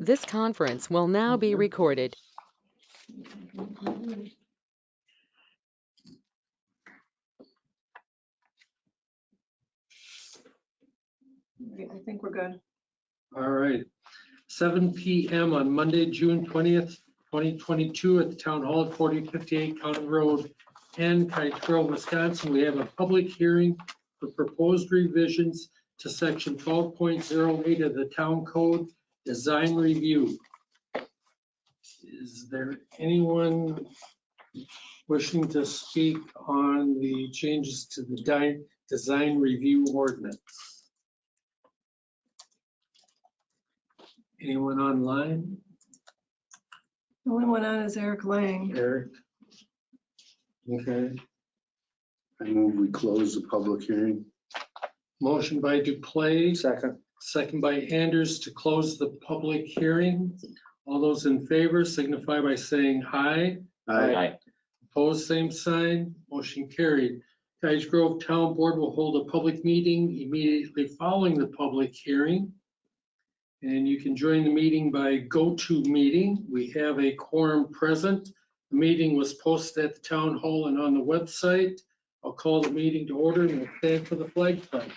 This conference will now be recorded. I think we're good. All right, 7 p.m. on Monday, June 20th, 2022 at the Town Hall at 4058 County Road in Cottage Grove, Wisconsin. We have a public hearing for proposed revisions to section 12.08 of the Town Code Design Review. Is there anyone wishing to speak on the changes to the design review ordinance? Anyone online? The only one on is Eric Lang. Eric? Okay. I move we close the public hearing. Motion by Duplay, Second. second by Anders to close the public hearing. All those in favor signify by saying aye. Aye. Opposed, same sign. Motion carried. Cottage Grove Town Board will hold a public meeting immediately following the public hearing. And you can join the meeting by GoToMeeting. We have a quorum present. The meeting was posted at the town hall and on the website. I'll call the meeting to order and we'll stand for the flag pledge.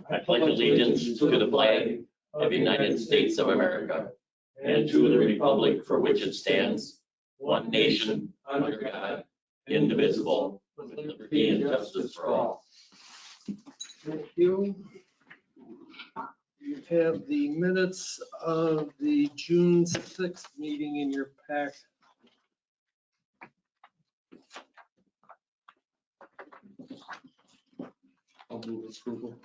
I pledge allegiance to the flag of the United States of America and to the republic for which it stands, one nation, under God, indivisible, with liberty and justice for all. Thank you. You have the minutes of the June 6th meeting in your pack. I'll move approval.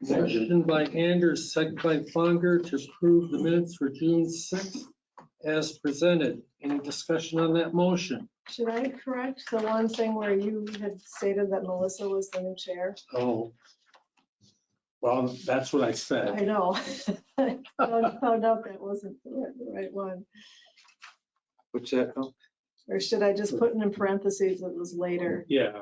Motion by Anders, second by Fonger to approve the minutes for June 6th as presented. Any discussion on that motion? Should I correct the one thing where you had stated that Melissa was the new chair? Oh. Well, that's what I I said. know. I found out that wasn't the right one. What's that? Or should I just put in parentheses it was later? Yeah.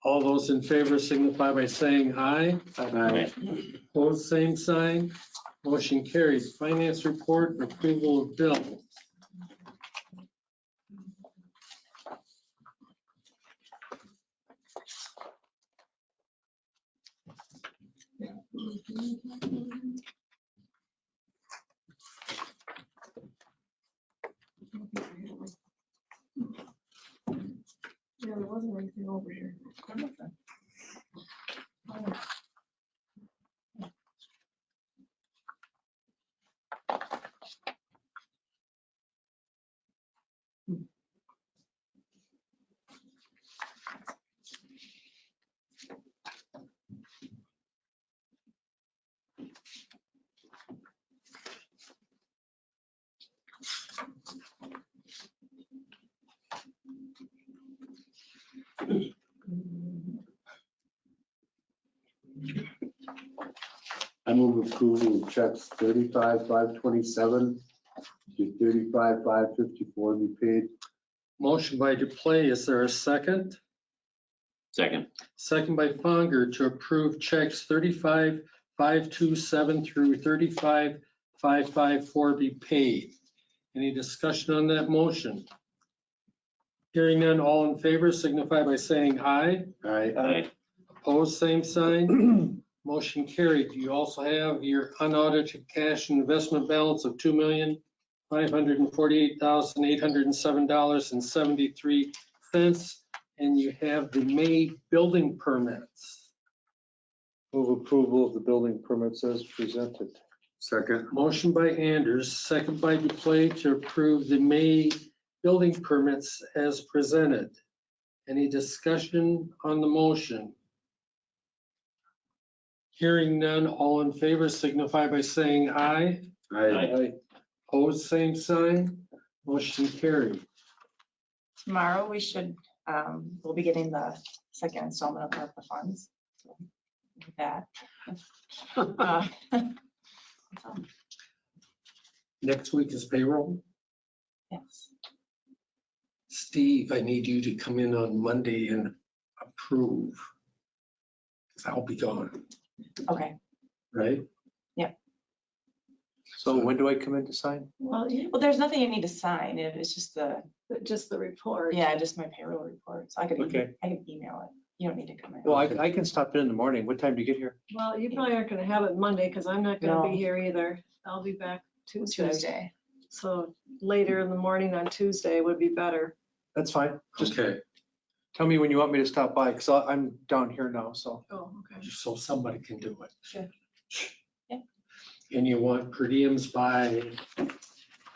All those in favor signify by saying aye. Aye. Opposed, same sign. Motion carries. Finance report and approval of bill. Yeah, there wasn't anything over here. I move approval of checks 35,527 to 35,554 be paid. Motion by Duplay. Is there a second? Second. Second by Fonger to approve checks 35,527 through 35,554 be paid. Any discussion on that motion? Hearing none, all in favor signify by saying aye. Aye. Opposed, same sign. Motion carried. You also have your unaudited cash and investment balance of $2,548,807.73. And you have the May building permits. Move approval of the building permits as presented. Second. Motion by Anders, second by Duplay to approve the May building permits as presented. Any discussion on the motion? Hearing none, all in favor signify by saying aye. Aye. Opposed, same sign. Motion carried. Tomorrow, we'll be getting the second installment of ARPA funds. So, with that. Next week is payroll. Yes. Steve, I need you to come in on Monday and approve. 'cause I'll be gone, Okay. right? So when do I come in to sign? Well, Well, there's nothing you need to sign. It's just just the report. yeah, just my payroll report. So I could, Okay. I can email it. You don't need to come in. Well, I can stop in the morning. What time do you get here? Well, you probably aren't gonna have it Monday, because I'm not gonna No. be here either. I'll be back Tuesday. Tuesday. So later in the morning on Tuesday would be better. That's fine. Just Okay, tell me when you want me to stop by, because I'm down here now, so. Oh, okay. just so somebody can do it. Sure. Yeah. And you want per diems by,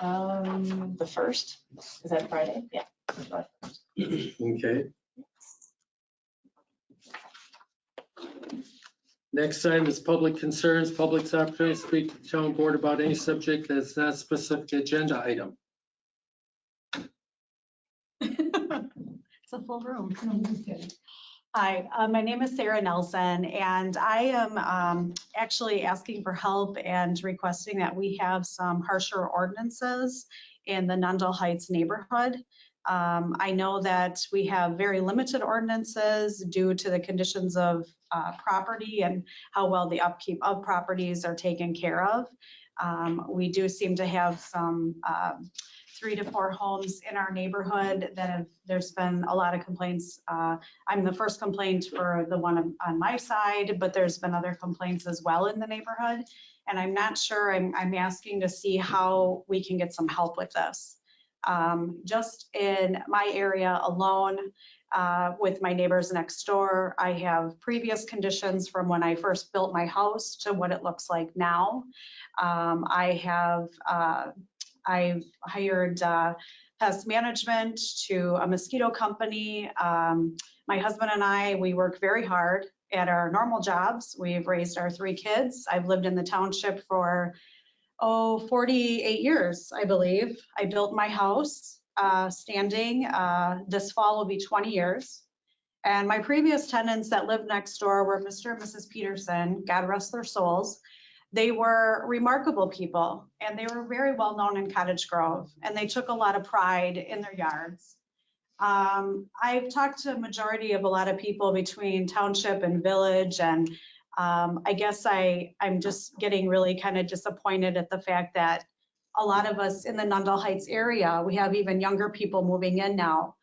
The 1st, is that Friday? Yeah. okay. Next item is public concerns, public's opportunity to speak to the town board about any subject that's not a specific agenda item. It's a full room. Hi, my name is Sarah Nelson, and I am actually asking for help and requesting that we have some harsher ordinances in the Nundle Heights neighborhood. I know that we have very limited ordinances due to the conditions of property and how well the upkeep of properties are taken care of. We do seem to have some 3 to 4 homes in our neighborhood that there's been a lot of complaints. I'm the first complaint for the one on my side, but there's been other complaints as well in the neighborhood. And I'm not sure, I'm asking to see how we can get some help with this. Just in my area alone, with my neighbors next door, I have previous conditions from when I first built my house to what it looks like now. I've hired pest management to a mosquito company. My husband and I, we work very hard at our normal jobs. We've raised our 3 kids. I've lived in the township for 48 years, I believe. I built my house standing. This fall will be 20 years. And my previous tenants that lived next door were Mr. and Mrs. Peterson, God rest their souls. They were remarkable people, and they were very well known in Cottage Grove, and they took a lot of pride in their yards. I've talked to a majority of a lot of people between township and village, and I guess I'm just getting really kind of disappointed at the fact that a lot of us in the Nundle Heights area, we have even younger people moving in now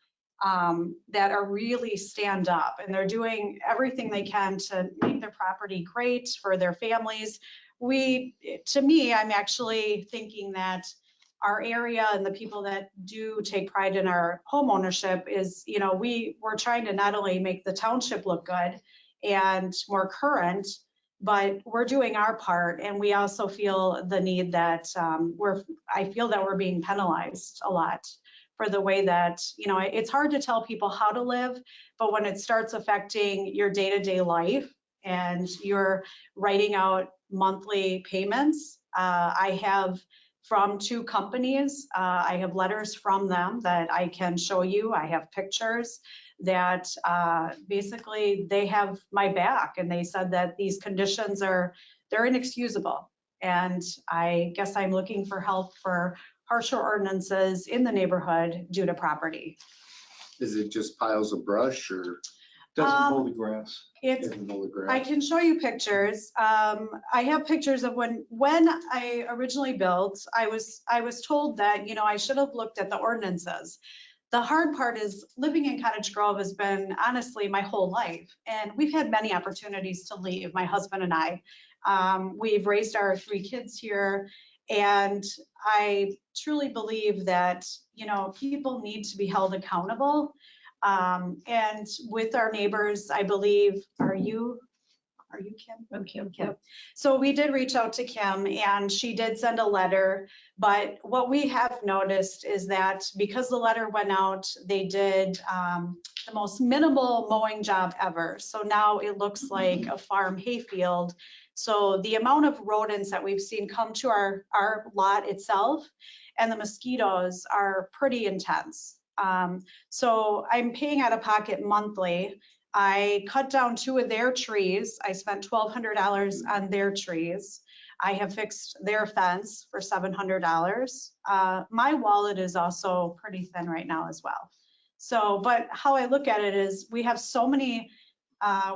that are really stand up, and they're doing everything they can to make their property great for their families. To me, I'm actually thinking that our area and the people that do take pride in our home ownership is, we're trying to not only make the township look good and more current, but we're doing our part. And we also feel the need that I feel that we're being penalized a lot for the way that, it's hard to tell people how to live, but when it starts affecting your day-to-day life and you're writing out monthly payments, I have from 2 companies, I have letters from them that I can show you. I have pictures that basically they have my back, and they said that these conditions they're inexcusable. And I guess I'm looking for help for harsher ordinances in the neighborhood due to property. Is it just piles of brush or Doesn't mow the grass. It's doesn't mow the grass? I can show you pictures. I have pictures of when I originally built, I was told that, I should have looked at the ordinances. The hard part is living in Cottage Grove has been honestly my whole life. And we've had many opportunities to leave, my husband and I. We've raised our 3 kids here. And I truly believe that, people need to be held accountable. And with our neighbors, I believe, are you Kim? I'm Kim. Kim. So we did reach out to Kim, and she did send a letter, but what we have noticed is that because the letter went out, they did the most minimal mowing job ever. So now it looks like a farm hayfield. So the amount of rodents that we've seen come to our lot itself and the mosquitoes are pretty intense. So I'm paying out of pocket monthly. I cut down 2 of their trees. I spent $1,200 on their trees. I have fixed their fence for $700. My wallet is also pretty thin right now as well. So, but how I look at it is we have so many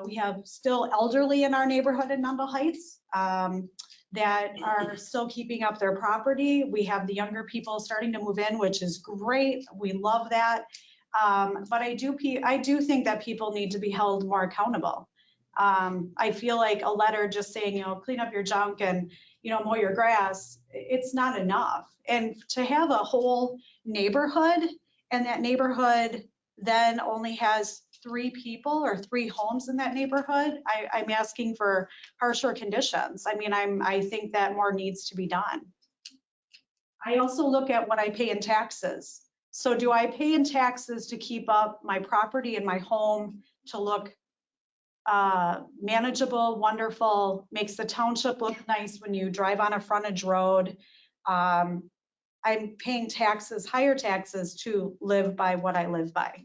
We have still elderly in our neighborhood in Mendel Heights that are still keeping up their property. We have the younger people starting to move in, which is great. We love that. But I do think that people need to be held more accountable. I feel like a letter just saying, clean up your junk and, mow your grass, it's not enough. And to have a whole neighborhood and that neighborhood then only has 3 people or 3 homes in that neighborhood, I'm asking for harsher conditions. I mean, I think that more needs to be done. I also look at what I pay in taxes. So do I pay in taxes to keep up my property and my home to look manageable, wonderful, makes the township look nice when you drive on a frontage road? I'm paying taxes, higher taxes to live by what I live by.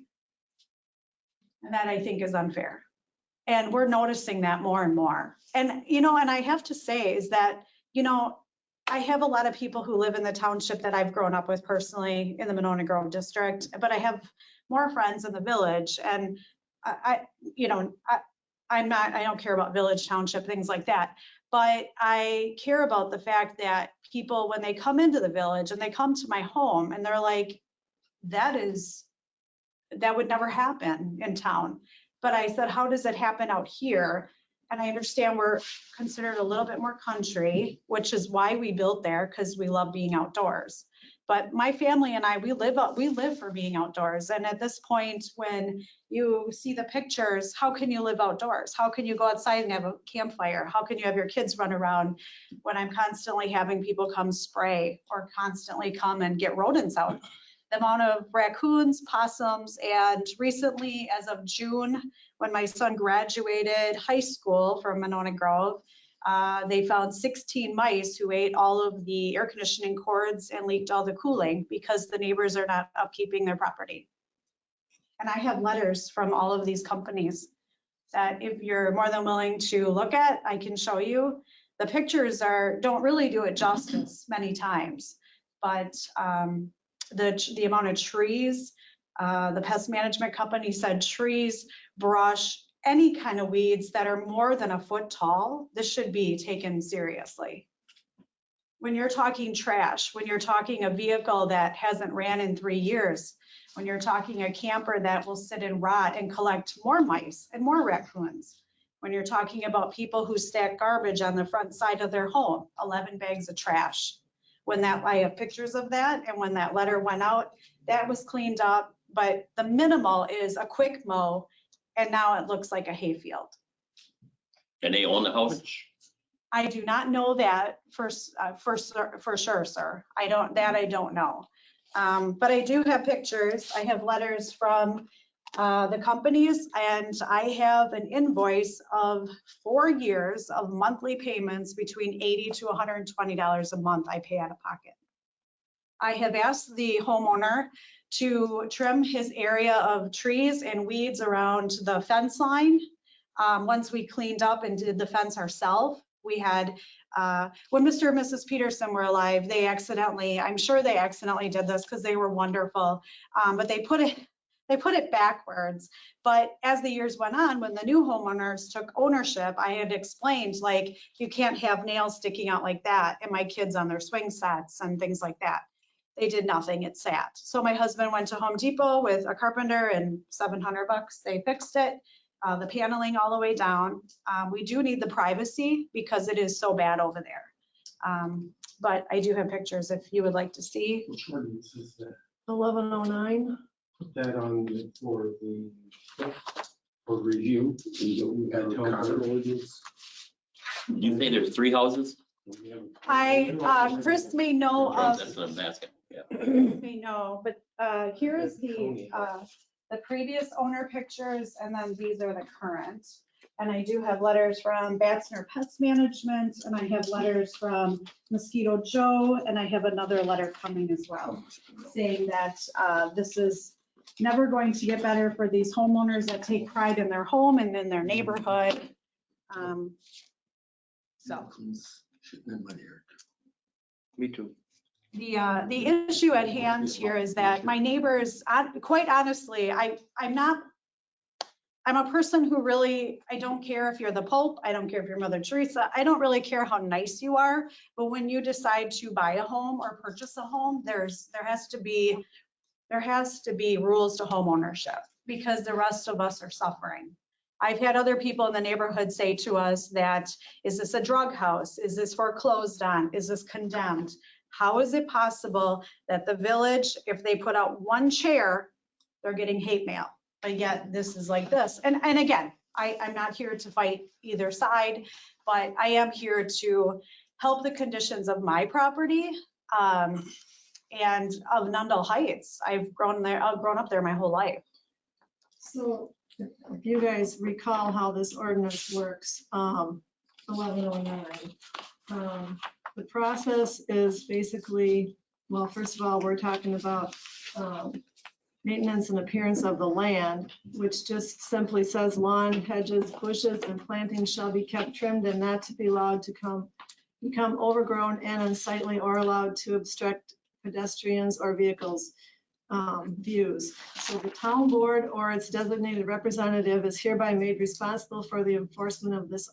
And that I think is unfair. And we're noticing that more and more. And, and I have to say is that, I have a lot of people who live in the township that I've grown up with personally in the Monona Grove district, but I have more friends in the village. And I don't care about village, township, things like that. But I care about the fact that people, when they come into the village and they come to my home and they're like, that would never happen in town. But I said, how does it happen out here? And I understand we're considered a little bit more country, which is why we built there, because we love being outdoors. But my family and I, we live for being outdoors. And at this point, when you see the pictures, how can you live outdoors? How can you go outside and have a campfire? How can you have your kids run around when I'm constantly having people come spray or constantly come and get rodents out? The amount of raccoons, possums, and recently, as of June, when my son graduated high school from Monona Grove, they found 16 mice who ate all of the air conditioning cords and leaked all the cooling because the neighbors are not upkeeping their property. And I have letters from all of these companies that if you're more than willing to look at, I can show you. The pictures don't really do it justice many times, but the amount of trees, the pest management company said trees, brush, any kind of weeds that are more than a foot tall, this should be taken seriously. When you're talking trash, when you're talking a vehicle that hasn't ran in 3 years, when you're talking a camper that will sit and rot and collect more mice and more raccoons, when you're talking about people who stack garbage on the front side of their home, 11 bags of trash. I have pictures of that, and when that letter went out, that was cleaned up, but the minimal is a quick mow, and now it looks like a hayfield. And they own the house? I do not know that for sure, sir. I don't know. But I do have pictures. I have letters from the companies, and I have an invoice of 4 years of monthly payments between $80 to $120 a month I pay out of pocket. I have asked the homeowner to trim his area of trees and weeds around the fence line. Once we cleaned up and did the fence ourselves, we had, when Mr. and Mrs. Peterson were alive, I'm sure they accidentally did this because they were wonderful, but they put it backwards. But as the years went on, when the new homeowners took ownership, I had explained, like, you can't have nails sticking out like that and my kids on their swing sets and things like that. They did nothing, it sat. So my husband went to Home Depot with a carpenter and $700, they fixed it, the paneling all the way down. We do need the privacy because it is so bad over there. But I do have pictures if you would like to see. Which ordinance is that? 1109. Put that on for review. You say there's 3 houses? Chris may know of, That's what I'm asking. Yeah. may know, but here is the previous owner pictures, and then these are the current. And I do have letters from Batsner Pest Management, and I have letters from Mosquito Joe, and I have another letter coming as well, saying that this is never going to get better for these homeowners that take pride in their home and in their neighborhood. Me too. The issue at hand here is that my neighbors, quite honestly, I'm I'm a person who really, I don't care if you're the Pope, I don't care if you're Mother Teresa, I don't really care how nice you are, but when you decide to buy a home or purchase a home, there has to be rules to home ownership, because the rest of us are suffering. I've had other people in the neighborhood say to us that, is this a drug house? Is this foreclosed on? Is this condemned? How is it possible that the village, if they put out one chair, they're getting hate mail? But yet this is like this. And again, I'm not here to fight either side, but I am here to help the conditions of my property and of Nundle Heights. I've grown up there my whole life. So if you guys recall how this ordinance works, 1109. The process is basically, well, first of all, we're talking about maintenance and appearance of the land, which just simply says lawn, hedges, bushes, and plantings shall be kept trimmed and not to be allowed to become overgrown and unsightly or allowed to obstruct pedestrians or vehicles views. So the town board or its designated representative is hereby made responsible for the enforcement of this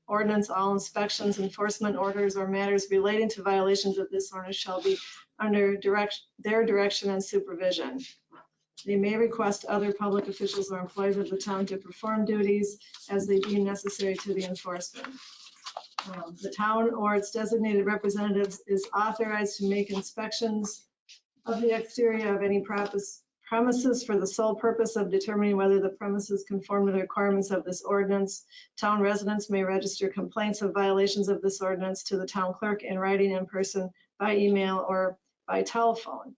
ordinance. All inspections, enforcement orders, or matters relating to violations of this ordinance shall be under their direction and supervision. They may request other public officials or employees of the town to perform duties as they deem necessary to the enforcement. The town or its designated representatives is authorized to make inspections of the exterior of any premises for the sole purpose of determining whether the premises conform to the requirements of this ordinance. Town residents may register complaints of violations of this ordinance to the town clerk in writing, in person, by email, or by telephone.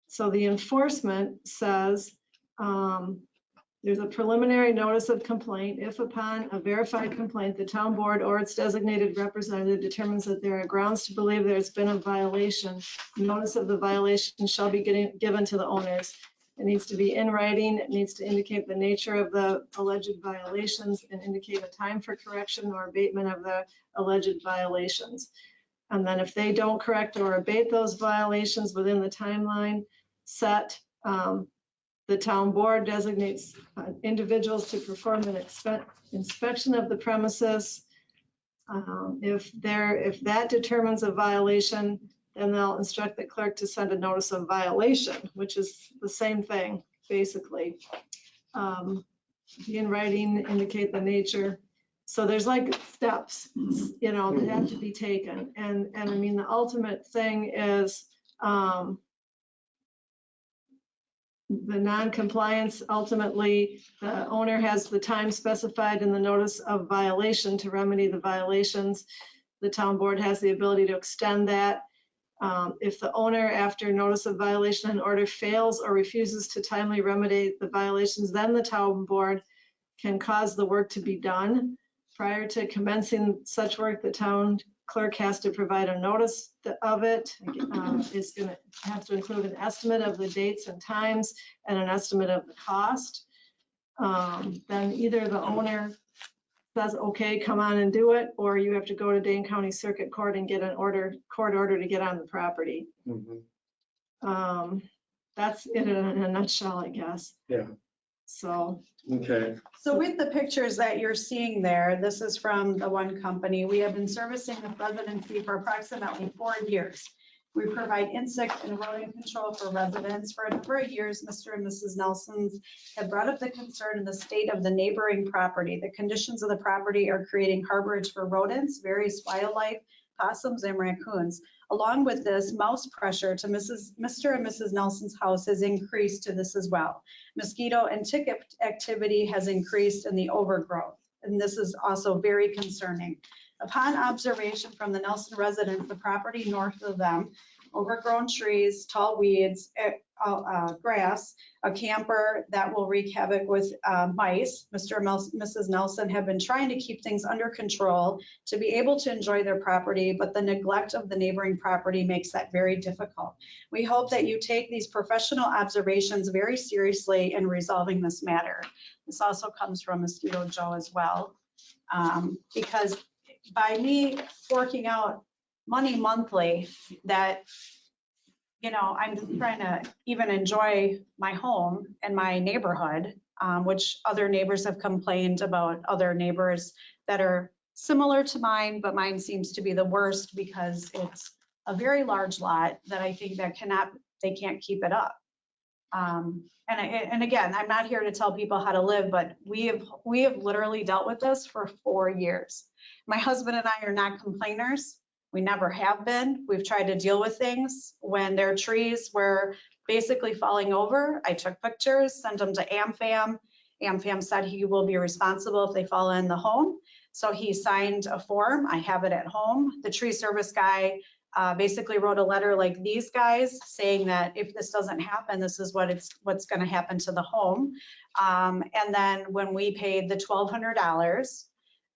So the enforcement says there's a preliminary notice of complaint. If upon a verified complaint, the town board or its designated representative determines that there are grounds to believe there's been a violation, notice of the violation shall be given to the owners. It needs to be in writing. It needs to indicate the nature of the alleged violations and indicate a time for correction or abatement of the alleged violations. And then if they don't correct or abate those violations within the timeline set, the town board designates individuals to perform an inspection of the premises. If that determines a violation, then they'll instruct the clerk to send a notice of violation, which is the same thing, basically. Be in writing, indicate the nature. So there's like steps, you know, that have to be taken. And I mean, the ultimate thing is the non-compliance. Ultimately, the owner has the time specified in the notice of violation to remedy the violations. The town board has the ability to extend that. If the owner, after notice of violation and order, fails or refuses to timely remedy the violations, then the town board can cause the work to be done. Prior to commencing such work, the town clerk has to provide a notice of it. It's going to have to include an estimate of the dates and times and an estimate of the cost. Then either the owner says, okay, come on and do it, or you have to go to Dane County Circuit Court and get an court order to get on the property. That's it in a nutshell, I guess. Yeah. So. Okay. So with the pictures that you're seeing there, this is from the one company. We have been servicing the residency for approximately 4 years. We provide insect and rodent control for residents. For a number of years, Mr. and Mrs. Nelson's have brought up the concern in the state of the neighboring property. The conditions of the property are creating harborage for rodents, various wildlife, possums, and raccoons. Along with this, mouse pressure to Mr. and Mrs. Nelson's house has increased to this as well. Mosquito and tick activity has increased in the overgrowth, and this is also very concerning. Upon observation from the Nelson residents, the property north of them, overgrown trees, tall weeds, grass, a camper that will wreak havoc with mice. Mr. and Mrs. Nelson have been trying to keep things under control to be able to enjoy their property, but the neglect of the neighboring property makes that very difficult. We hope that you take these professional observations very seriously in resolving this matter. This also comes from Mosquito Joe as well, because by me forking out money monthly that I'm just trying to even enjoy my home and my neighborhood, which other neighbors have complained about other neighbors that are similar to mine, but mine seems to be the worst because it's a very large lot that I think that they can't keep it up. And again, I'm not here to tell people how to live, but we have literally dealt with this for 4 years. My husband and I are not complainers. We never have been. We've tried to deal with things when their trees were basically falling over. I took pictures, sent them to AmFam. AmFam said he will be responsible if they fall in the home. So he signed a form. I have it at home. The tree service guy basically wrote a letter like these guys saying that if this doesn't happen, this is what's going to happen to the home. And then when we paid the $1,200,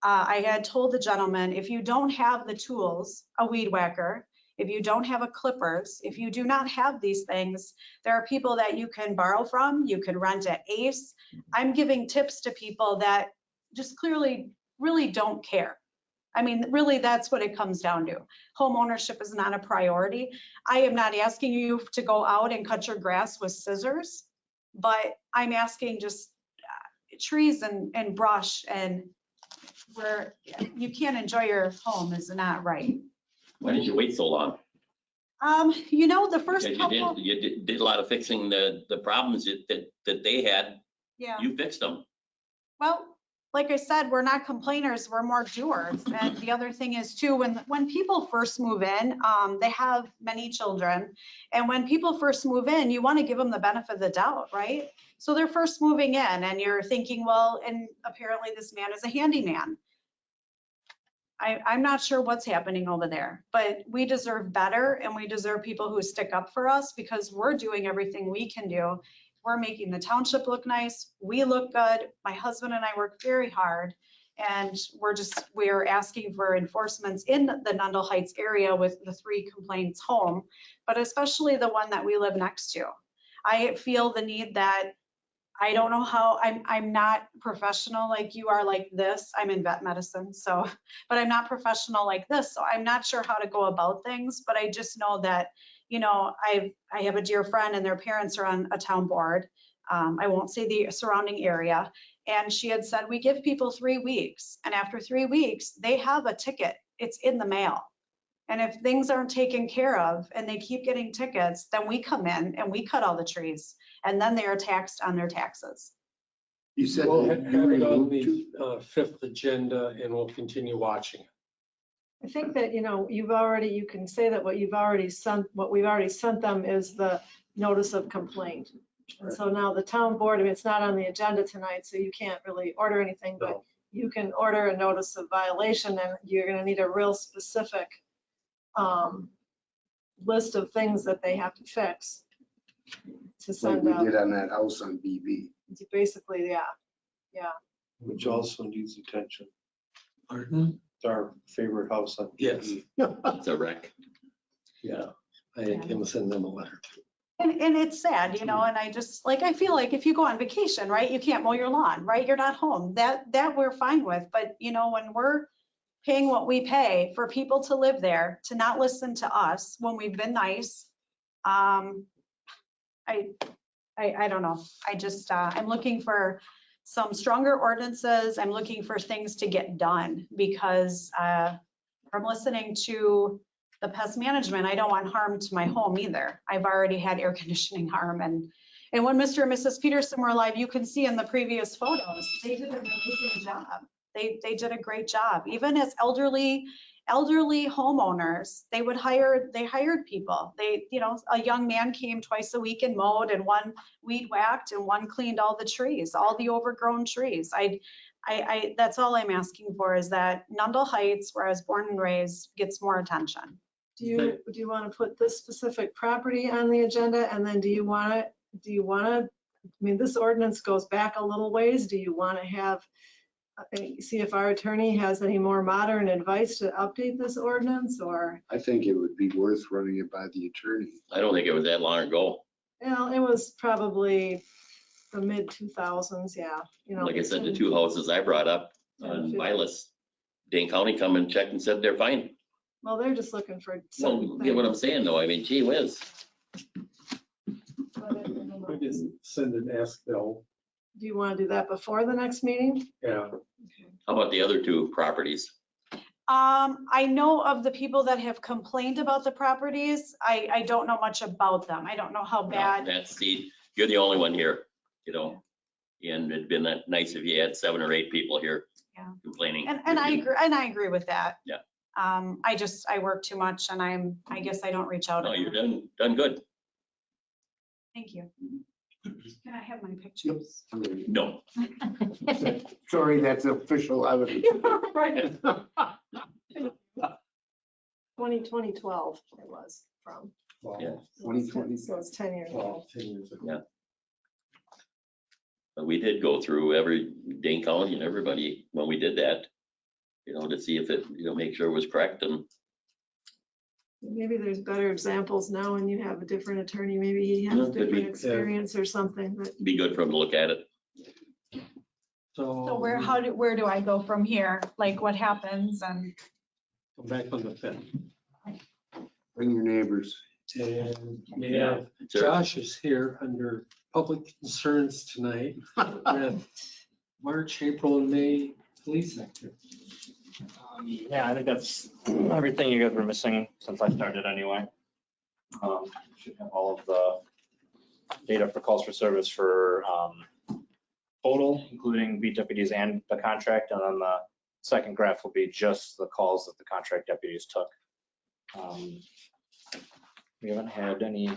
I had told the gentleman, if you don't have the tools, a weed whacker, if you don't have a clippers, if you do not have these things, there are people that you can borrow from. You can rent at Ace. I'm giving tips to people that just clearly really don't care. I mean, really, that's what it comes down to. Home ownership is not a priority. I am not asking you to go out and cut your grass with scissors, but I'm asking just trees and brush and where you can't enjoy your home is not right. Why did you wait so long? The first Because couple. you did a lot of fixing the problems that they had. Yeah. You fixed them. Well, like I said, we're not complainers, we're more doers. And the other thing is too, when people first move in, they have many children. And when people first move in, you want to give them the benefit of the doubt, right? So they're first moving in and you're thinking, well, and apparently this man is a handyman. I'm not sure what's happening over there, but we deserve better and we deserve people who stick up for us because we're doing everything we can do. We're making the township look nice. We look good. My husband and I work very hard and we're asking for enforcements in the Nundle Heights area with the 3 complaints home, but especially the one that we live next to. I feel the need that I don't know how, I'm not professional like you are like this. I'm in vet medicine, but I'm not professional like this. So I'm not sure how to go about things, but I just know that, I have a dear friend and their parents are on a town board. I won't say the surrounding area. And she had said, we give people 3 weeks. And after 3 weeks, they have a ticket. It's in the mail. And if things aren't taken care of and they keep getting tickets, then we come in and we cut all the trees and then they are taxed on their taxes. You said We'll that have you it on removed two. the 5th agenda and we'll continue watching it. I think that, you can say that what we've already sent them is the notice of complaint. And so now the town board, it's not on the agenda tonight, so you can't really order anything, but No. you can order a notice of violation and you're gonna need a real specific list of things that they have to fix to Like send we out. did on that house on BB. Basically, yeah. Which also needs attention. Pardon? It's our favorite house on. Yes. It's a wreck. Yeah, I can send them a letter too. And it's sad, and I just I feel like if you go on vacation, right, you can't mow your lawn, right? You're not home. That we're fine with. But, when we're paying what we pay for people to live there, to not listen to us when we've been nice, I don't know. I just, I'm looking for some stronger ordinances. I'm looking for things to get done because from listening to the pest management, I don't want harm to my home either. I've already had air conditioning harm. And when Mr. and Mrs. Peterson were alive, you can see in the previous photos, they did an amazing job. They did a great job. Even as elderly homeowners, they hired people. A young man came twice a week and mowed, and one weed whacked, and one cleaned all the trees, all the overgrown trees. That's all I'm asking for is that Nundle Heights, where I was born and raised, gets more attention. Do you want to put this specific property on the agenda? And then do you want to, this ordinance goes back a little ways. Do you want to see if our attorney has any more modern advice to update this ordinance or? I think it would be worth running it by the attorney. I don't think it was that long ago. It was probably the mid 2000s. Yeah. Like I said, the 2 houses I brought up on my list, Dane County come and checked and said they're fine. Well, they're just looking for. So, you get what I'm saying though? I mean, gee whiz. We just send an ask Bill. Do you want to do that before the next meeting? Yeah. How about the other two properties? I know of the people that have complained about the properties. I don't know much about them. I don't know how bad. That's you're the only one here, you know, and it'd been nice if you had 7 or 8 people here Yeah. complaining. And I agree with that. Yeah. I work too much and I guess I don't reach out. No, you're done good. Thank you. Can I have my pictures? No. Sorry, that's official evidence. 2012 it was from. Yeah. 2020. So it's 10 years old. 10 years ago. Yeah. But we did go through every Dane County and everybody when we did that, you know, to see if it, you know, make sure it was correct. And Maybe there's better examples now and you have a different attorney. Maybe he Yeah, has could be. different experience or something, but be good for them to look at it. So where do I go from here? Like what happens and? Come back on the 5th. Bring your neighbors. And Yeah. Josh is here under public concerns tonight with March, April, and May police activity. Yeah, I think that's everything you guys were missing since I started anyway. Should have all of the data for calls for service for total, including beat deputies and the contract. And then the second graph will be just the calls that the contract deputies took. We haven't had any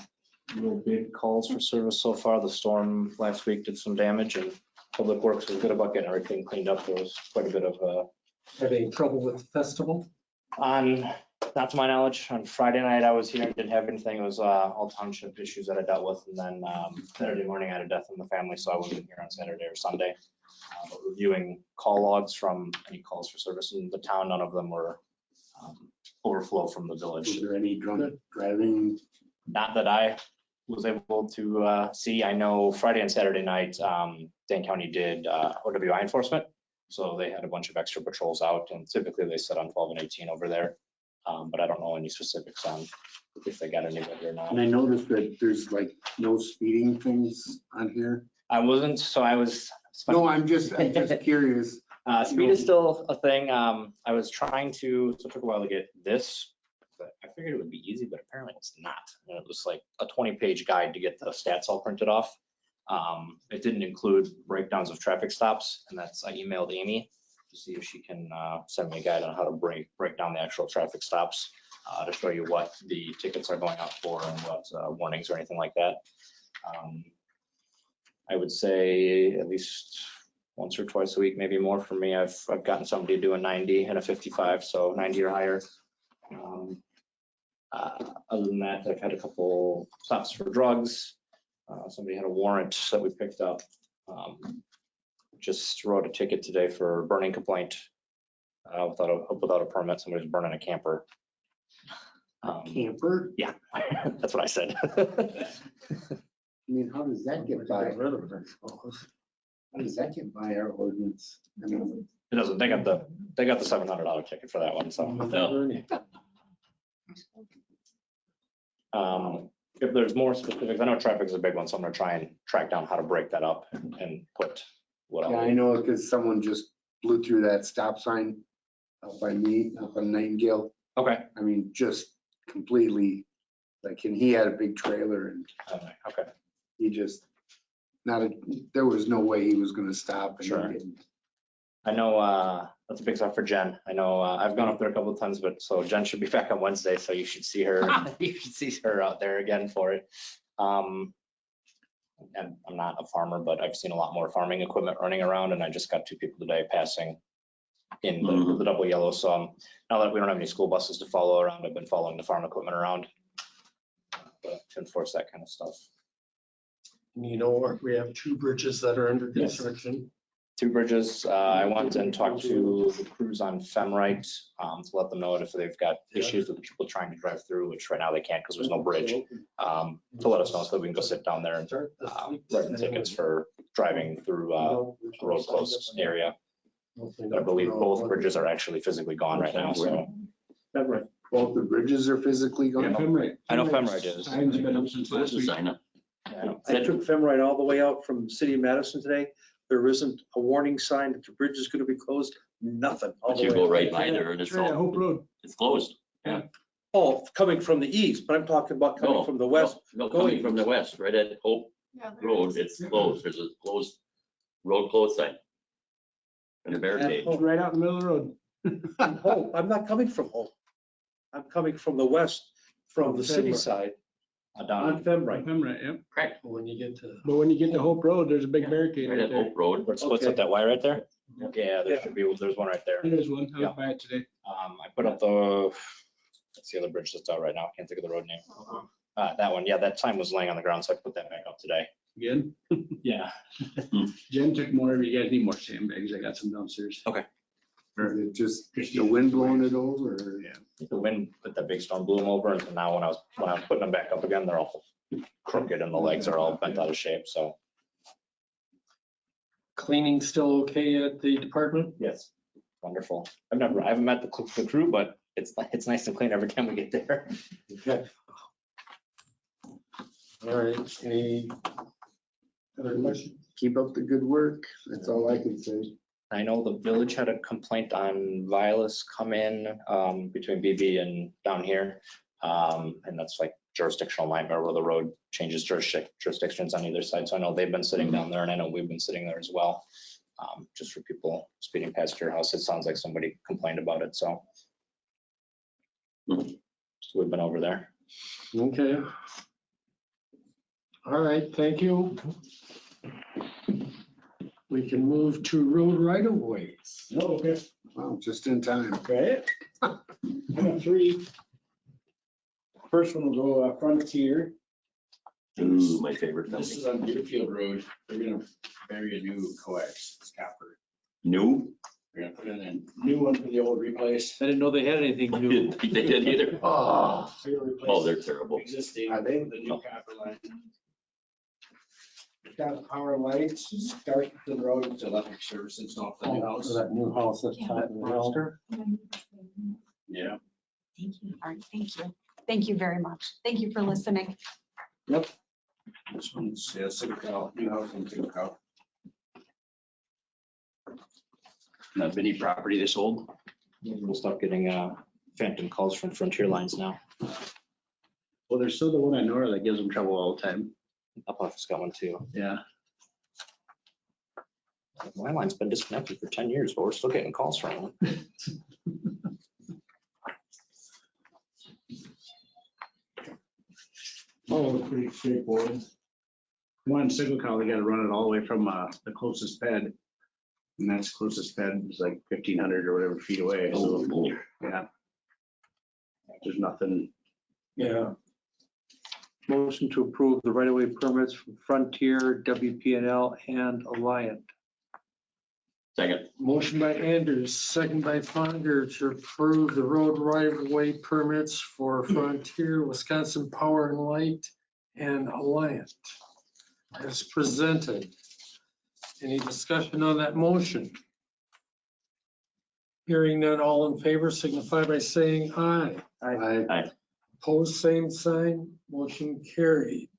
real big calls for service so far. The storm last week did some damage and Public Works was good about getting everything cleaned up. There was quite a bit of Have any trouble with the festival? not to my knowledge, on Friday night I was here and didn't have anything. It was all township issues that I dealt with. And then Saturday morning I had a death in the family, so I wasn't here on Saturday or Sunday. But reviewing call logs from any calls for service in the town, none of them were overflow from the village. Is there any drunk driving? Not that I was able to see. I know Friday and Saturday night, Dane County did OWI enforcement. So they had a bunch of extra patrols out and typically they sit on 12 and 18 over there. But I don't know any specifics on if they got anybody or not. And I noticed that there's like no speeding things on here. I wasn't, so I was. No, I'm just curious. Speed is still a thing. I was trying to, so it took a while to get this, but I figured it would be easy, but apparently it's not. And it was like a 20-page guide to get the stats all printed off. It didn't include breakdowns of traffic stops, and that's, I emailed Amy to see if she can send me a guide on how to break down the actual traffic stops to show you what the tickets are going out for and what warnings or anything like that. I would say at least once or twice a week, maybe more for me. I've gotten somebody to do a 90 and a 55, so 90 or higher. Other than that, I've had a couple stops for drugs. Somebody had a warrant that we picked up. Just wrote a ticket today for burning complaint without a permit. Somebody's burning a camper. Camper? Yeah, that's what I said. I mean, how does that get by? How does that get by our ordinance? I mean, It doesn't. They got the $700 ticket for that one. So if there's more specifics, I know traffic is a big one, so I'm gonna try and track down how to break that up and put what yeah, I know because someone just blew through that stop sign up by me, up on Nightingale. Okay. I mean, just completely, like, and he had a big trailer and Okay. he just, there was no way he was gonna stop. And he Sure. didn't. I know that's a big stuff for Jen. I know I've gone up there a couple of times, but so Jen should be back on Wednesday, so you should see her. You should see her out there again for it. And I'm not a farmer, but I've seen a lot more farming equipment running around, and I just got 2 people today passing in the double yellow. So now that we don't have any school buses to follow around, I've been following the farm equipment around to enforce that kind of stuff. You know, we have 2 bridges that are under Yes. construction. 2 bridges. I went and talked to the crews on Femrite to let them know if they've got issues with people trying to drive through, which right now they can't because there's no bridge, to let us know so that we can go sit down there and write tickets for driving through a road closed area. But I believe both bridges are actually physically gone right now, so. Both the bridges are physically gone. I know Femrite is. Signs have been up since last week. Sign up. I took Femrite all the way out from City of Madison today. There isn't a warning sign that the bridge is gonna be closed, nothing. all But the you way go out. right by there and it's Try that all, Hope Road. it's closed. Oh, coming from the east, but I'm talking about coming No, from the west. No, coming from the west, right at Hope Yeah, there Road, is. it's closed. There's a closed, road closed sign. And a barricade. It's right out in the middle of the road. Hope, I'm not coming from Hope. I'm coming from the west, from the city side, on Femrite. Right, yep. Correct. When you get to, But when you get to Hope Road, there's a big barricade Right right at there. Hope Road. Where it splits up Okay. that Y right there? Yeah, there Yeah. should be, there's one right there. There's one. I Yeah. was by it today. I put up that's the other bridge that's out right now. I can't think of the road name. That one, yeah, that sign was laying on the ground, so I put that back up today. Again, Yeah. Jen took more. If you guys need more sandbags, I got some downstairs. Okay. Or is it just the wind blowing it over? Or- Yeah. The wind put that big storm blew them over, and so now when I was putting them back up again, they're all crooked and the legs are all bent out of shape, so. cleaning still okay at the department? Yes. Wonderful. I haven't met the crew, but it's nice and clean every time we get there. Okay. All right, any other questions? Keep up the good work. That's all I can say. I know the village had a complaint on Vilas come in between BB and down here. And that's like jurisdictional nightmare where the road changes jurisdictions on either side. So I know they've been sitting down there and I know we've been sitting there as well. Just for people speeding past your house, it sounds like somebody complained about it, so. So we've been over there. Okay. All right, thank you. We can move to road right of ways. Oh, okay. Wow, just in time. Right. I got three. First one will go Frontier. Ooh, my favorite This is company. on Deerfield Road. They're gonna bury a new coax scaffold. New? We're gonna put in a new one for the old replace. I didn't know they had anything new. They didn't either. Oh. They're gonna replace Oh, they're terrible. Existing, Are they? the new copper line. It's got power lights, start to the road, it's electric service, it's off the new house. That new house that's top of the hill. Yeah. Thank you. All right, thank you. Thank you very much. Thank you for listening. This one's, yeah, Citgo, new house in Citgo. Not many property this old. We'll stop getting phantom calls from Frontier Lines now. Well, there's still the one I know that gives them trouble all the time. Up office got one too. Yeah. My line's been disconnected for 10 years, but we're still getting calls from it. Oh, pretty straightforward. One single cow, they gotta run it all the way from the closest bed. And that's closest bed is like 1,500 or whatever feet away, Oh, so, Lord. yeah. There's nothing, Yeah. Motion to approve the right-of-way permits from Frontier, WPNL, and Alliant. Second. Motion by Anders, second by Fonder to approve the road right-of-way permits for Frontier, Wisconsin Power and Light, and Alliant as presented. Any discussion on that motion? Hearing none, all in favor signify by saying aye. I Opposed, same sign, motion carried.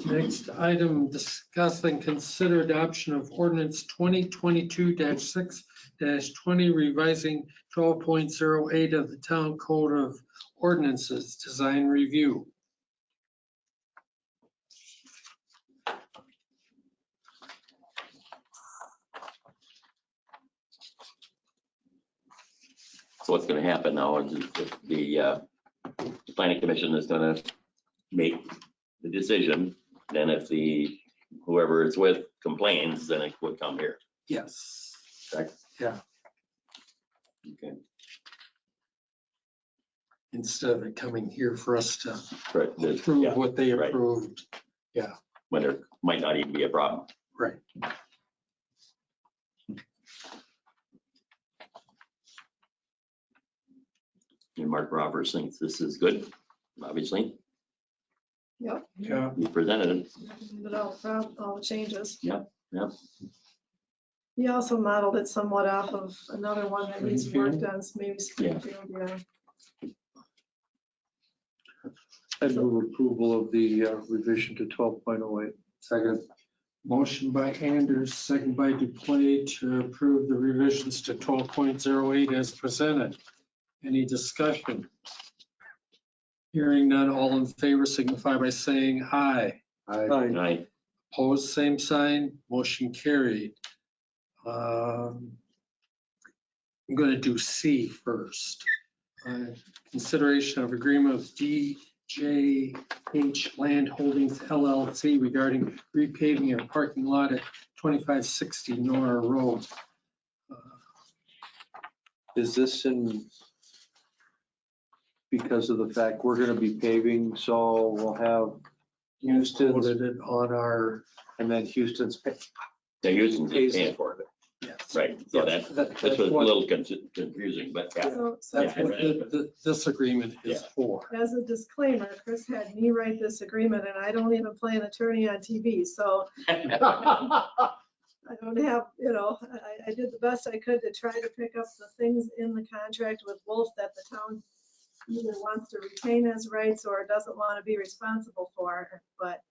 Next item, discuss and consider adoption of ordinance 2022-6-20, revising 12.08 of the Town Code of Ordinances, design review. So what's gonna happen now is the planning commission is gonna make the decision. Then if whoever it's with complains, then it would come here. Yes. Correct? Yeah. Okay. Instead of it coming here for us to Right. approve Yeah, what they right. approved. when there might not even be a problem. Right. And Mark Roberts thinks this is good, obviously. Yep. Yeah. You presented it. Leave it out, all the changes. Yep. He also modeled it somewhat off of another one that he's worked on, maybe Springfield, yeah. I move approval of the revision to 12.08. Second. Motion by Anders, second by Duplay to approve the revisions to 12.08 as presented. Any discussion? Hearing none, all in favor signify by saying aye. Aye. Opposed, same sign, motion carried. I'm going to do C first. Consideration of agreement with DJH Land Holdings LLC regarding repaving a parking lot at 2560 Nora Road. Is this in, because of the fact we're gonna be paving, so we'll have Houston's, Quoted it on our, and then Houston's pay. They're using the paying for it. yes. Right, so that That's this was a what- little confusing, but yeah. That's what this agreement is for. As a disclaimer, Chris had me write this agreement and I don't even play an attorney on TV, so I don't have, I did the best I could to try to pick up the things in the contract with Wolf that the town either wants to retain as rights or doesn't want to be responsible for, but,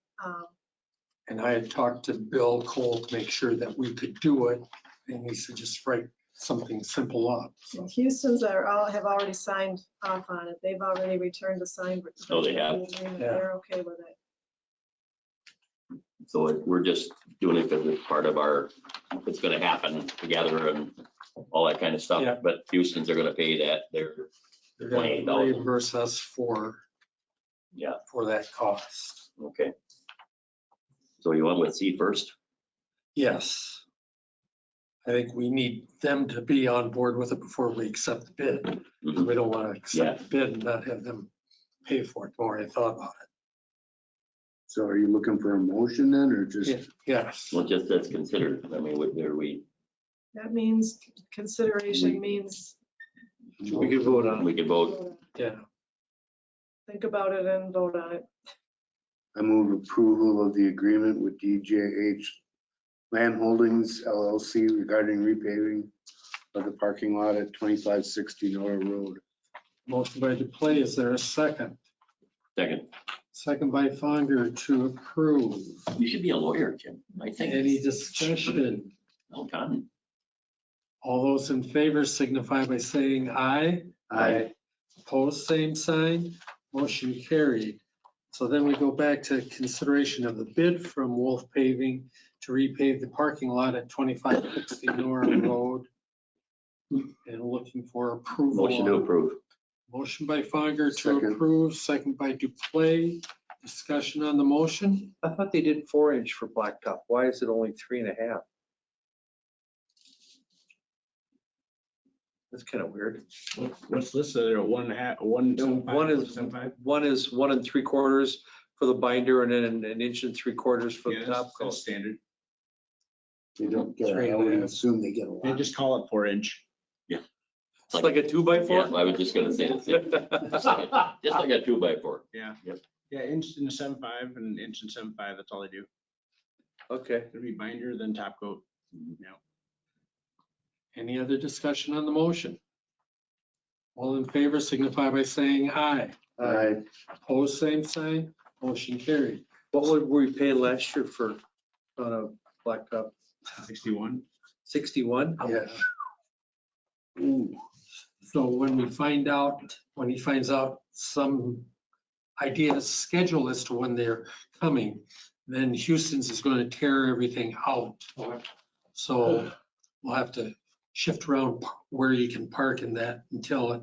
And I had talked to Bill Cole to make sure that we could do it. And he said, just write something simple up. and Houston's have already signed off on it. They've already returned the signed. Oh, they have? agreement. Yeah. They're okay with it. So we're just doing it because it's part of our, it's gonna happen together and all that kind of Yeah. stuff. But Houston's are gonna pay that. They're They're going to $28,000. reimburse us for that cost. okay. So you went with C first? Yes. I think we need them to be on board with it before we accept the bid. Mhm. We don't want to accept the bid and not have them pay for it. The more I thought about So are you looking for a motion then, or just? it. Yes. Well, just that's considered. I mean, we That means consideration means We can vote on it. we could vote. Yeah. think about it and vote on it. I move approval of the agreement with DJH Land Holdings LLC regarding repaving of the parking lot at 2560 Nora Road. Motion by Duplay. Is there a second? Second. Second by Fonger to approve. You should be a lawyer, Jim. I think. Any discussion? Well done. All those in favor signify by saying aye. Aye. Opposed, same sign. Motion carried. So then we go back to consideration of the bid from Wolf Paving to repave the parking lot at 2560 Nora Road. And looking for approval. Motion to approve. Motion by Fonger to Second. approve, second by Duplay. Discussion on the motion. I thought they did 4-inch for blacktop. Why is it only 3.5? That's kind of weird. What's listed there, 1.5, 1. One is 1 3/4 for the binder and then 1 3/4 for the top coat. That's standard. They don't get it. I would assume they get a They lot. just call it 4-inch. It's like a 2x4? Yeah, I was just gonna say the same. Just like a 2x4. Yeah. Yep. Yeah, inch in the 7.5 and inch in 7.5, that's all they do. Okay. It'll be binder, then top coat. Yeah. Any other discussion on the motion? All in favor signify by saying aye. Aye. Opposed, same sign. Motion carried. What would we pay last year for on a blacktop? 61. 61? Yeah. Ooh. So when he finds out some idea schedule as to when they're coming, then Houston's is going to tear everything out. So we'll have to shift around where you can park in that until it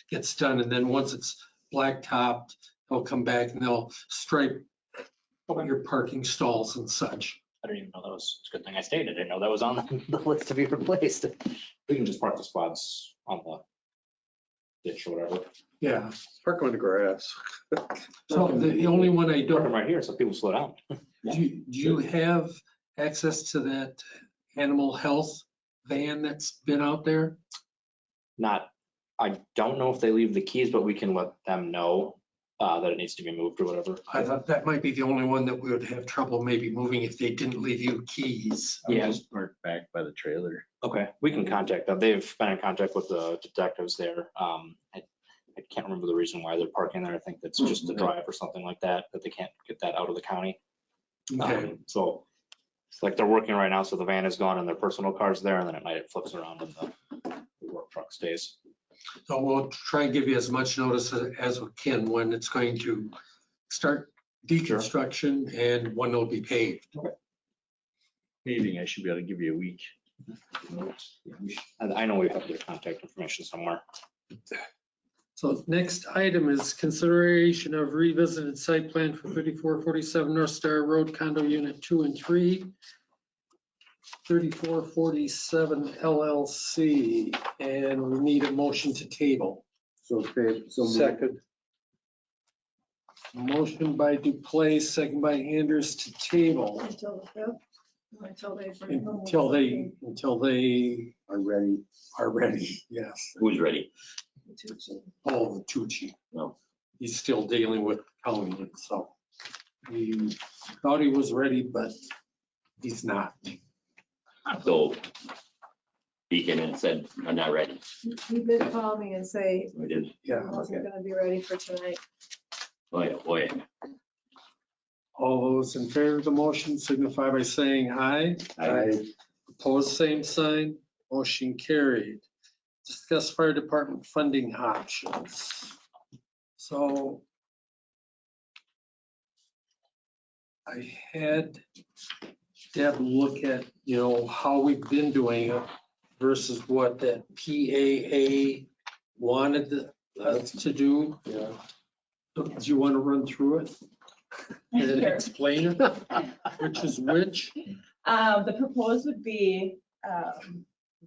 gets done. And then once it's blacktopped, they'll come back and they'll stripe your parking stalls and such. I didn't even know that was, it's a good thing I stayed. I didn't know that was on the list to be replaced. We can just park the spots on the ditch or whatever. Yeah. Park them in the grass. So the only one I Park them don't, right here so people slow down. do you have access to that animal health van that's been out there? Not, I don't know if they leave the keys, but we can let them know. that it needs to be moved or whatever. I thought that might be the only one that we would have trouble maybe moving if they didn't leave you keys. Yeah. Just parked back by the trailer. Okay, we can contact them. They've been in contact with the detectives there. I can't remember the reason why they're parking there. I think that's just a drive or something like that, that they can't get that out of the county. Okay, So it's like they're working right now, so the van is gone and their personal car's there, and then at night it flips around and the work truck stays. so we'll try and give you as much notice as we can when it's going to start deconstruction and when it'll be paved. Paving, I should be able to give you a week. I know we have their contact information somewhere. So next item is consideration of revisited site plan for 3447 North Star Road Condo Unit 2 and 3. 3447 LLC, and we need a motion to table. So, so moved. Second. Motion by Duplace, second by Anders to table Until the 5th, until they. until they Are ready. are ready. Yes. Who's ready? Oh, the Tucci. No. He's still dealing with county, so he thought he was ready, but he's not. So he came in and said, I'm not ready. He did call me and say We did. he Yeah. wasn't gonna be ready for tonight. Boy, oh boy. All those in favor of the motion signify by saying aye. Opposed, same sign. Motion carried. Discuss fire department funding options. So I had Deb look at, how we've been doing it versus what that PAA wanted us to do. Yeah. So, do you want to run through it? And Sure. explain it, which is which? The proposed would be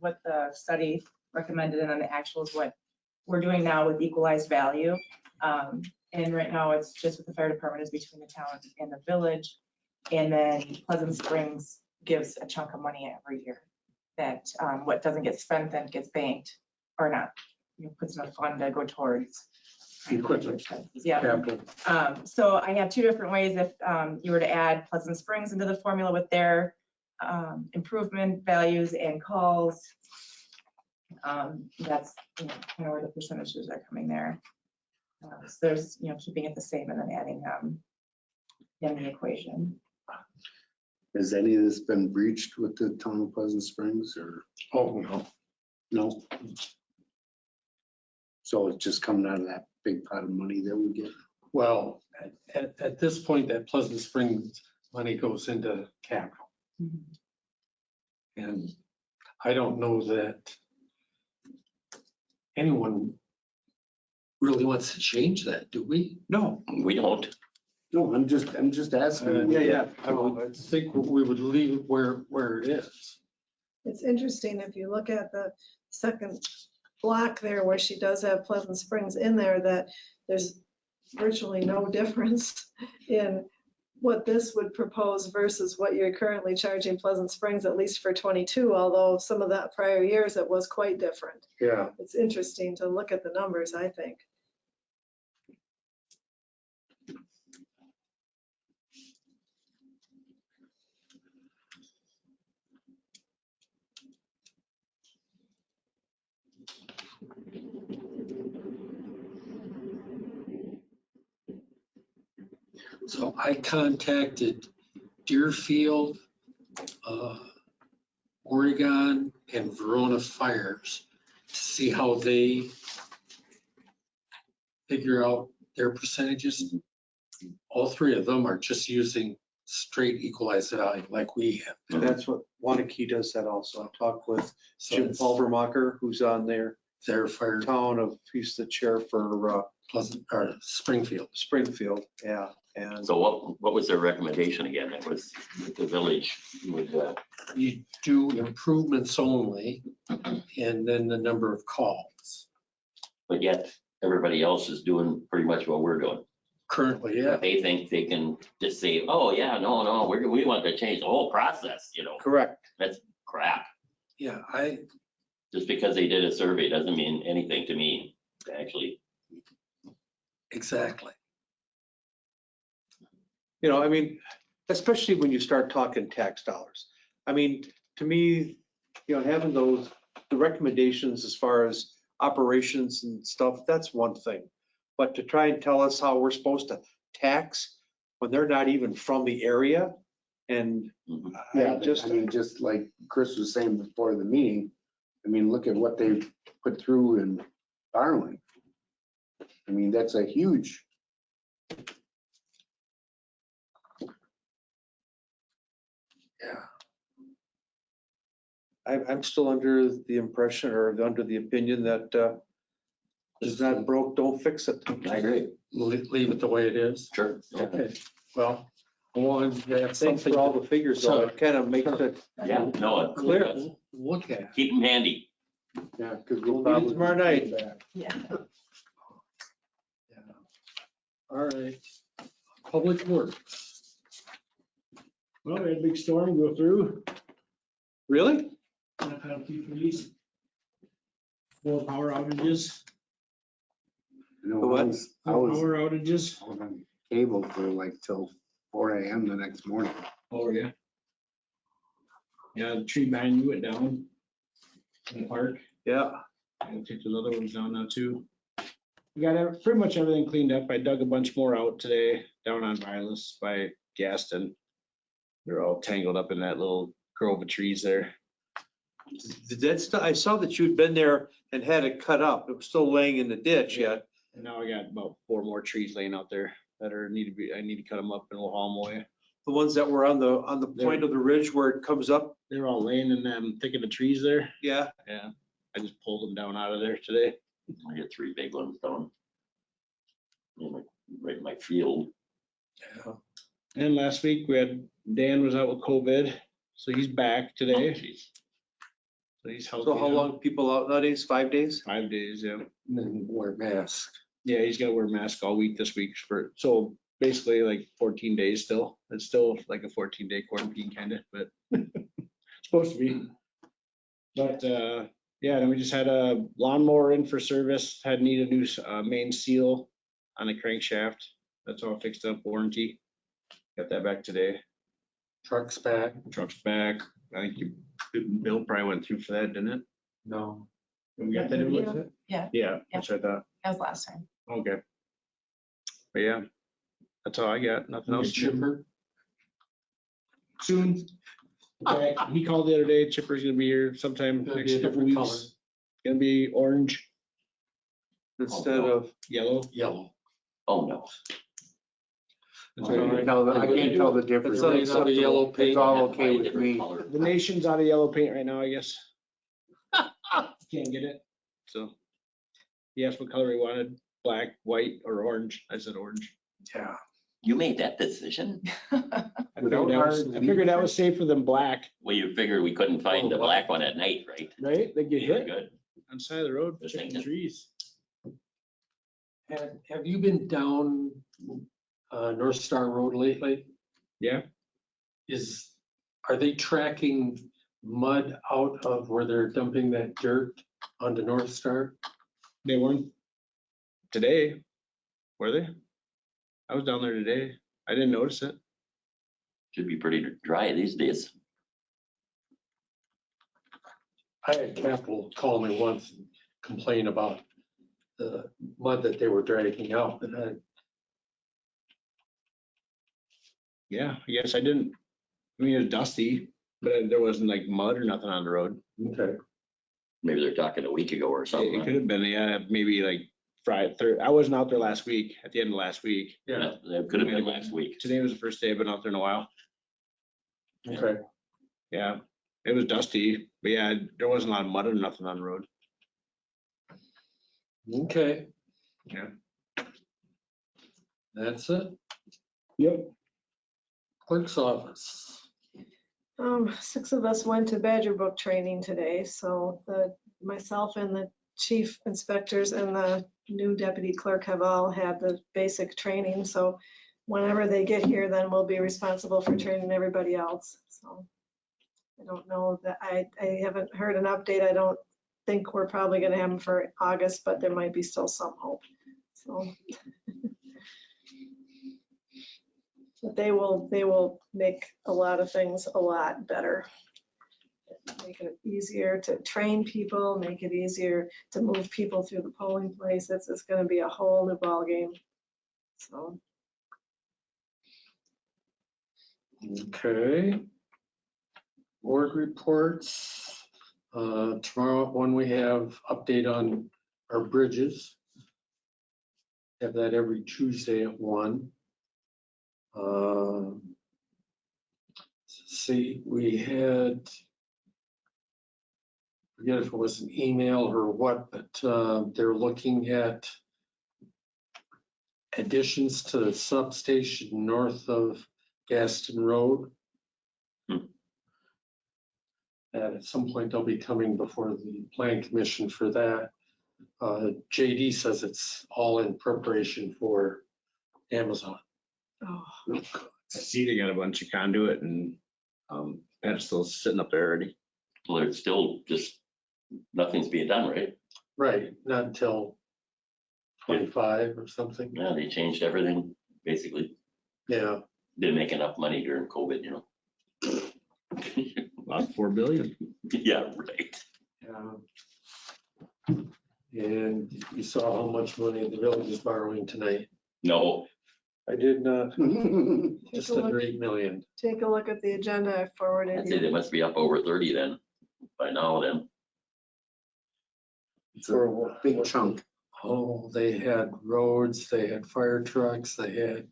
what the study recommended, and then the actual is what we're doing now with equalized value. And right now, it's just with the fire department is between the town and the village. And then Pleasant Springs gives a chunk of money every year that what doesn't get spent then gets banked or not. Puts in a fund to go towards Equipment. Yeah. Capital. So I have two different ways. If you were to add Pleasant Springs into the formula with their improvement values and calls, that's kind of where the percentages are coming there. So there's, keeping it the same and then adding in the equation. Has any of this been breached with the town of Pleasant Springs or Oh, no. no? So it's just coming out of that big pot of money that we get? Well, at this point, that Pleasant Springs money goes into capital. And I don't know that anyone really wants to change that, do we? No. We don't. No, I'm just asking. I would think we would leave it where it is. It's interesting, if you look at the second block there where she does have Pleasant Springs in there, that there's virtually no difference in what this would propose versus what you're currently charging Pleasant Springs, at least for 22, although some of that prior years it was quite different. Yeah. It's interesting to look at the numbers, I think. So I contacted Deerfield, Oregon, and Verona Fires to see how they figure out their percentages. All three of them are just using straight equalized value like we have. And that's what Wanakee does that also. I talked with So Jim it's Falvermacher, who's on their their fire town of, he's the chair for Pleasant or Springfield. Springfield, yeah. And So what was their recommendation again? That was the village would, You do improvements only, and then the number of calls. but yet everybody else is doing pretty much what we're doing. Currently, yeah. They think they can just say, oh, yeah, no, we want to change the whole process, correct. That's crap. Yeah, Just because they did a survey doesn't mean anything to me, actually. exactly. You know, I mean, especially when you start talking tax dollars. I mean, to me, you know, having those, the recommendations as far as operations and stuff, that's one thing. But to try and tell us how we're supposed to tax when they're not even from the area and Yeah, just, I mean, just like Chris was saying before the meeting, I mean, look at what they put through in Darling. I mean, that's a huge. Yeah. I'm still under the impression or under the opinion that it's not broke, don't fix it. I agree. Leave it the way it is. Sure. Okay, well, one, that's Thanks something for all to the figures, though. It kind of makes it Yeah, no, it's clear. look at. keep them handy. Yeah, because We'll we'll need it probably. tomorrow night. Yeah. All right. Public Works. Well, we had a big storm go through. Really? Knocked out a few trees. 4 power outages. You know, The what? I 4 was power outages. on cable for like till 4 AM the next morning. Oh, yeah. Yeah, the tree behind you went down in the park. Yeah. And I think another one's down now too. We got pretty much everything cleaned up. I dug a bunch more out today down on Vilas by Gaston. They're all tangled up in that little grove of trees there. I saw that you'd been there and had it cut up. It was still laying in the ditch yet. And now I got about 4 more trees laying out there that I need to cut them up and we'll haul them away. The ones that were on the point of the ridge where it comes up. They're all laying in them thick of the trees there. Yeah. Yeah, I just pulled them down out of there today. I got 3 big ones down. Right in my field. And last week we had, Dan was out with COVID, so he's back today. Jeez. So he's healthy. So how now. long people out nowadays? 5 days? 5 days, yeah. And then wear masks. Yeah, he's got to wear a mask all week this week so basically like 14 days still. It's still like a 14-day quarantine kind of, but supposed to be. But yeah, then we just had a lawnmower in for service, need a new main seal on the crankshaft. That's all fixed up, warranty. Got that back today. Trucks back. Truck's back. I think Bill probably went through for that, didn't it? No. We got that in with it? Yeah. Yeah, that's what I thought. That was last time. Okay. But yeah, that's all I got. Nothing else. Chipper. Soon. Okay, he called the other day. Chipper's gonna be here sometime Gonna be next a couple different weeks. color. Gonna be orange, Instead of, yellow. Yellow. Oh, no. That's All all right. right. I can't tell the difference. That's Out of yellow It's paint. all okay with me. The nation's out of yellow paint right now, I guess. Can't get it. So he asked what color he wanted, black, white, or orange. I said orange. Yeah. You made that decision? I figured that was safer than black, Well, you figured we couldn't find the black one at night, right? right? They get Very hit good. on the side of the road, Just chipping thinking. trees. Have you been down North Star Road lately? Yeah, Are they tracking mud out of where they're dumping that dirt onto North Star? they weren't today, were they? I was down there today. I didn't notice it. Should be pretty dry these days. I had Capital call me once and complain about the mud that they were dragging out, and I, Yeah, I guess I didn't. I mean, it was dusty, but there wasn't like mud or nothing on the road. okay. Maybe they're talking a week ago or It something. could have been, yeah, maybe like Friday, I wasn't out there last week, at the end of last week. Yeah, That could have been last week. Today was the first day I've been out there in a while. okay. Yeah, it was dusty, but yeah, there wasn't a lot of mud or nothing on the road. Okay. Yeah. That's it. Yep. Clerk's office. 6 of us went to Badger Book training today, so myself and the chief inspectors and the new deputy clerk have all had the basic training, so whenever they get here, then we'll be responsible for training everybody else, so. I don't know that, I haven't heard an update. I don't think we're probably gonna have them for August, but there might be still some hope, so. But they will make a lot of things a lot better. Make it easier to train people, make it easier to move people through the polling place. It's going to be a whole new ballgame. So, Okay. Board reports. Tomorrow, when we have update on our bridges. Have that every Tuesday at 1. See, we had, forget if it was an email or what, but they're looking at additions to the substation north of Gaston Road. And at some point, they'll be coming before the Plan Commission for that. JD says it's all in preparation for Amazon. oh, I see they got a bunch of conduit and pedestals sitting up there already. Well, it's still just, nothing's being done, right? Right, not until 25 or something. Yeah, they changed everything, basically. Yeah, Didn't make enough money during COVID, you know? About 4 billion. Yeah, right. yeah. And you saw how much money the village is borrowing tonight. No, I did not, take just a under look, 8 million. take a look at the agenda I forwarded I'd say you. they must be up over 30 then, by now then. It's a big chunk. Oh, they had roads, they had fire trucks, they had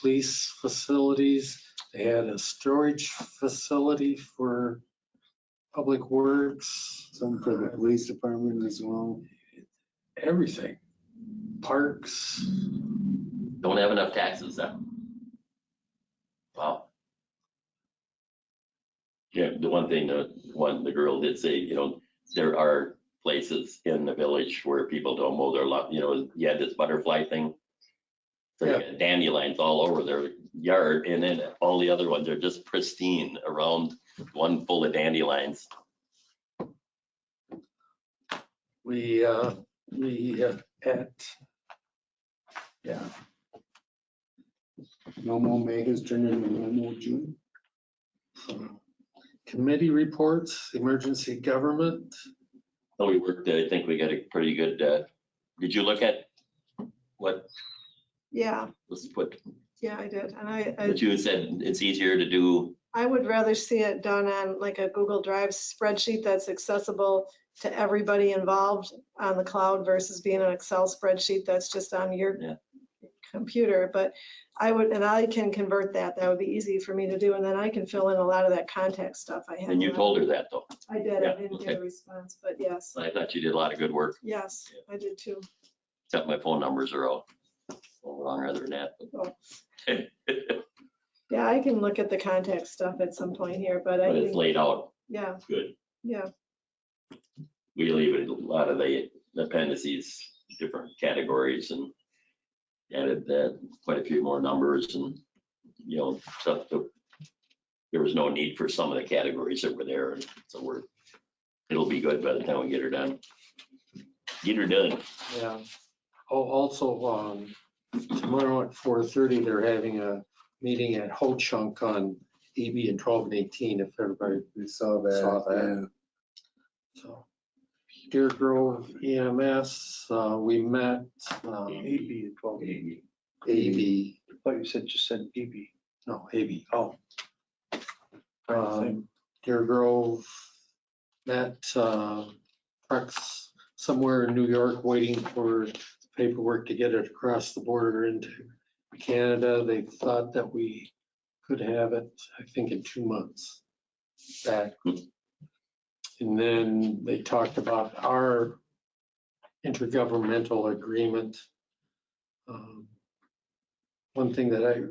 police facilities, they had a storage facility for public works, Some for the police department as well. everything. Parks. Don't have enough taxes then. Wow. Yeah, the one thing, the girl did say, you know, there are places in the village where people don't mow their lawn, you know, you had this butterfly thing. So you got dandelions all over their yard, and then all the other ones are just pristine around, one full of dandelions. We had, yeah, No more Megas turning into no more June. committee reports, emergency government. So we worked, I think we got a pretty good, did you look at what Yeah, was put, yeah, I did. And but you said it's easier to do, I would rather see it done on like a Google Drive spreadsheet that's accessible to everybody involved on the cloud versus being an Excel spreadsheet that's just on your Yeah. computer. But and I can convert that. That would be easy for me to do. And then I can fill in a lot of that contact stuff I have. and you told her that though. I did. Yeah, I didn't get okay. a response, but yes, I thought you did a lot of good work, yes, I did too. except my phone numbers are all wrong other than that. Oh. Yeah, I can look at the contact stuff at some point here, but I But it's think, laid out yeah, good. yeah, We leave it a lot of the appendices, different categories, and added that quite a few more numbers and, you know, stuff that there was no need for some of the categories that were there. And so it'll be good by the time we get her done. Get her done. Yeah. Oh, also, tomorrow at 4:30, they're having a meeting at Ho Chunk on EB and 12 and 18, if everybody We saw that. saw that. So Deer Grove EMS, we met, AB at 12. AB, I thought you just said BB. no, AB. Oh. Deer Grove met trucks somewhere in New York waiting for paperwork to get it across the border into Canada. They thought that we could have it, I think, in 2 months back. And then they talked about our intergovernmental agreement. One thing that I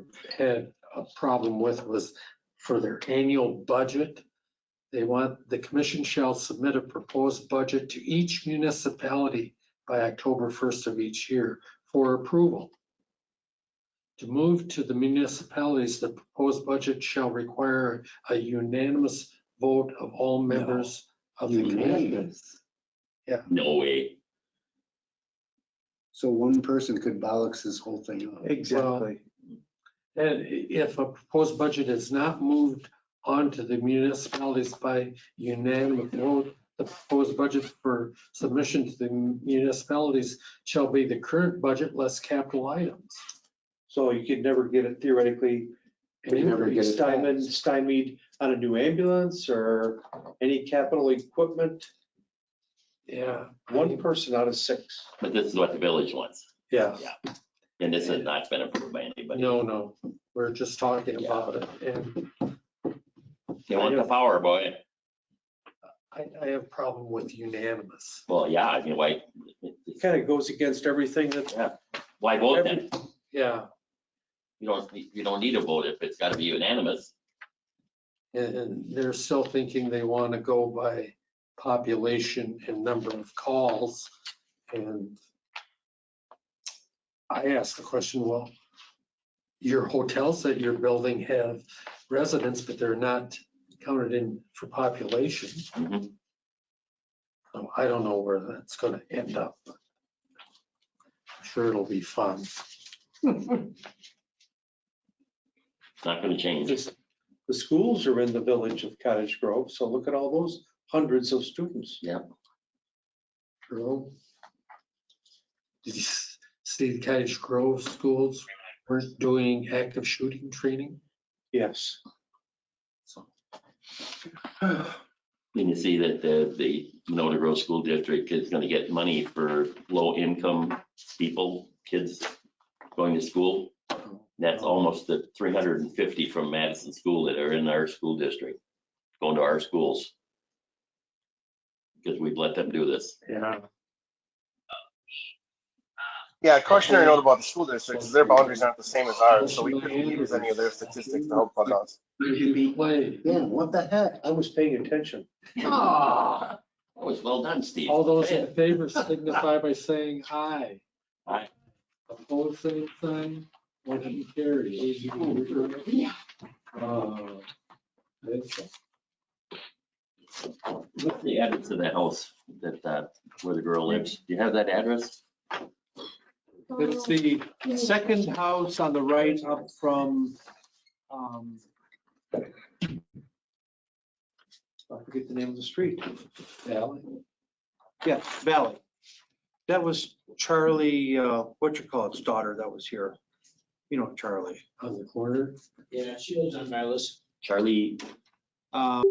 had a problem with was for their annual budget. They want, the commission shall submit a proposed budget to each municipality by October 1st of each year for approval. To move to the municipalities, the proposed budget shall require a unanimous vote of all members of the commission. No way. So one person could bollocks this whole thing up. Exactly. And if a proposed budget is not moved on to the municipalities by unanimous vote, the proposed budget for submission to the municipalities shall be the current budget less capital items. So you could never get it theoretically And never get it stymied on a new ambulance or any capital equipment. Yeah. One person out of 6. But this is what the village wants. Yeah. And this has not been approved by anybody. No, we're just talking about it. And They want the power, boy. I have a problem with unanimous. Well, yeah, I mean, why, It kind of goes against everything that, why vote then? Yeah, You don't need a vote if it's gotta be unanimous. and they're still thinking they want to go by population and number of calls. And I asked the question, well, your hotels that you're building have residents, but they're not counted in for population. Mhm. So I don't know where that's going to end up. But I'm sure it'll be fun. It's not gonna change. the schools are in the village of Cottage Grove. So look at all those hundreds of students. True. Did you see the Cottage Grove schools weren't doing active shooting training? Yes. So. And you see that the Winona Grove School District is gonna get money for low income people, kids going to school. That's almost the 350 from Madison School that are in our school district, going to our schools. Because we've let them do this. Yeah. Yeah, cautionary note about the school districts, their boundaries aren't the same as ours, so we couldn't use any of their statistics to help fund us. Play. Yeah, what the heck? I was paying attention. Ah, that was well done, Steve. All those in favor signify by saying aye. Aye. Opposed, same sign. Motion carries. What's the address to the house that, where the girl lives? Do you have that address? It's the second house on the right up from, I forget the name of the street. Valley. Yeah, Valley. That was Charlie, what's daughter that was here. You know, Charlie. On the corner. Yeah, she lives on my list. Charlie, Um,